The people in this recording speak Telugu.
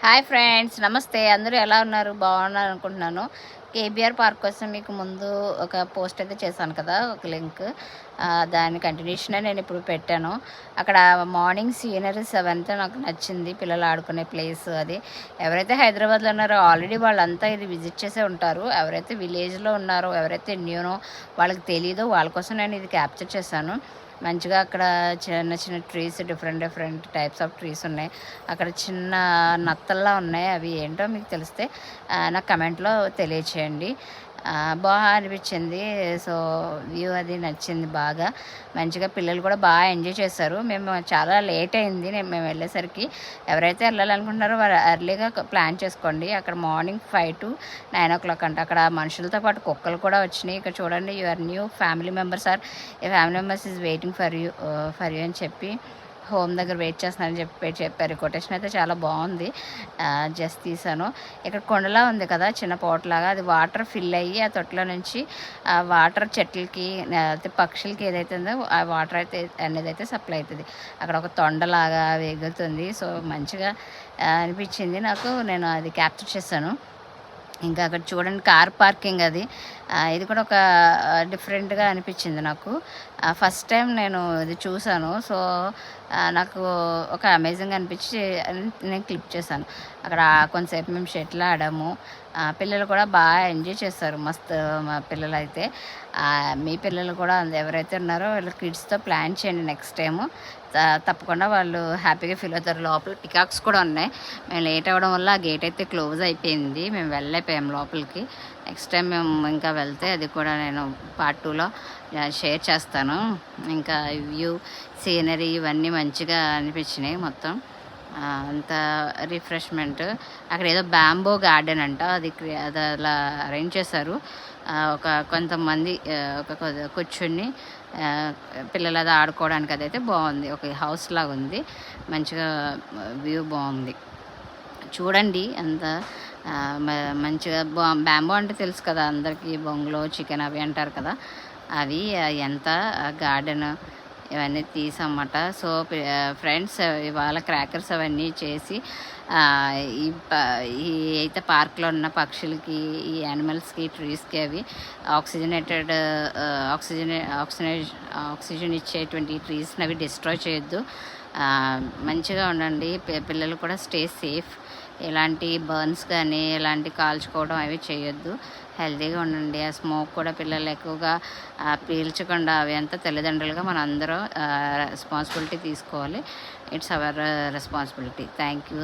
హాయ్ ఫ్రెండ్స్, నమస్తే. అందరూ ఎలా ఉన్నారు? బాగున్నారు అనుకుంటున్నాను. కేబీఆర్ పార్క్ కోసం మీకు ముందు ఒక పోస్ట్ అయితే చేశాను కదా, ఒక లింక్. దాని కంటిన్యూషనే నేను ఇప్పుడు పెట్టాను. అక్కడ మార్నింగ్ సీనరీస్ అవంతా నాకు నచ్చింది. పిల్లలు ఆడుకునే ప్లేస్ అది. ఎవరైతే హైదరాబాద్లో ఉన్నారో ఆల్రెడీ వాళ్ళంతా ఇది విజిట్ చేసే ఉంటారు. ఎవరైతే విలేజ్లో ఉన్నారో, ఎవరైతే న్యూనో వాళ్ళకి తెలియదో వాళ్ళ కోసం నేను ఇది క్యాప్చర్ చేశాను. మంచిగా అక్కడ చిన్న చిన్న trees, different types of trees ఉన్నాయి. అక్కడ చిన్న నత్తల్లా ఉన్నాయి. అవి ఏంటో మీకు తెలిస్తే నాకు కమెంట్లో తెలియచేయండి. బాగా అనిపించింది. సో వ్యూ అది నచ్చింది బాగా. మంచిగా పిల్లలు కూడా బాగా ఎంజాయ్ చేశారు. మేము చాలా లేట్ అయింది మేము వెళ్ళేసరికి. ఎవరైతే వెళ్ళాలనుకుంటున్నారో వారు ఎర్లీగా ప్లాన్ చేసుకోండి. అక్కడ మార్నింగ్ 5 to 9 o'clock అంట. అక్కడ మనుషులతో పాటు కుక్కలు కూడా వచ్చినాయి. ఇక్కడ చూడండి, your new family members are a family members is waiting for you అని చెప్పి హోమ్ దగ్గర వెయిట్ చేస్తున్నారని చెప్పారు. కొటేషన్ అయితే చాలా బాగుంది. జస్ట్ తీసాను. ఇక్కడ కొండలా ఉంది కదా, చిన్న పోటలాగా. అది వాటర్ ఫిల్ అయ్యి ఆ తొట్టులో నుంచి ఆ వాటర్ చెట్లకి, పక్షులకి ఏదైతే ఉందో ఆ వాటర్ అయితే అనేది అయితే సప్లై అవుతుంది. అక్కడ ఒక తొండలాగా ఎగురుతుంది. సో మంచిగా అనిపించింది నాకు. నేను అది క్యాప్చర్ చేశాను. ఇంకా అక్కడ చూడండి, కార్ పార్కింగ్ అది. ఇది కూడా ఒక డిఫరెంట్గా అనిపించింది నాకు. ఫస్ట్ టైం నేను ఇది చూశాను. సో నాకు ఒక అమేజింగ్ అనిపించి నేను క్లిక్ చేశాను. అక్కడ కొంతసేపు మేము షటిల్ ఆడాము. పిల్లలు కూడా బాగా ఎంజాయ్ చేస్తారు. మస్తు మా పిల్లలు అయితే. మీ పిల్లలు కూడా ఎవరైతే ఉన్నారో వాళ్ళ కిడ్స్తో ప్లాన్ చేయండి నెక్స్ట్ టైము. తప్పకుండా వాళ్ళు హ్యాపీగా ఫీల్ అవుతారు. లోపల పికాక్స్ కూడా ఉన్నాయి. మేము లేట్ అవ్వడం వల్ల ఆ గేట్ అయితే క్లోజ్ అయిపోయింది. మేము వెళ్ళైపోయాం లోపలికి. నెక్స్ట్ టైం మేము ఇంకా వెళ్తే అది కూడా నేను పార్ట్ 2లో షేర్ చేస్తాను. ఇంకా వ్యూ, సీనరీ ఇవన్నీ మంచిగా అనిపించినాయి మొత్తం. అంత రిఫ్రెష్మెంట్. అక్కడ ఏదో బ్యాంబో గార్డెన్ అంట, అది అలా అరేంజ్ చేశారు. కొంతమంది కూర్చుని పిల్లలు అది ఆడుకోవడానికి అదైతే బాగుంది. ఒక హౌస్ లాగా ఉంది. మంచిగా వ్యూ బాగుంది. చూడండి అంత మంచిగా. బ్యాంబో అంటే తెలుసు కదా అందరికీ, బొంగులో చికెన్ అవి అంటారు కదా, అవి ఎంత గార్డెన్ ఇవన్నీ తీసన్నమాట. సో ఫ్రెండ్స్, ఇవాళ క్రాకర్స్ అవన్నీ చేసి ఈ అయితే పార్క్లో ఉన్న పక్షులకి, ఈ యానిమల్స్కి, ట్రీస్కి అవి ఆక్సిజన్ ఇచ్చేటువంటి ట్రీస్ని అవి డిస్ట్రాయ్ చేయొద్దు. మంచిగా ఉండండి. పిల్లలు కూడా స్టే సేఫ్. ఎలాంటి బర్న్స్ కానీ ఎలాంటి కాల్చుకోవడం అవి చేయొద్దు. హెల్తీగా ఉండండి. ఆ స్మోక్ కూడా పిల్లలు ఎక్కువగా పీల్చకుండా అవి అంతా తల్లిదండ్రులుగా మన అందరూ రెస్పాన్సిబిలిటీ తీసుకోవాలి. It's our responsibility. Thank you.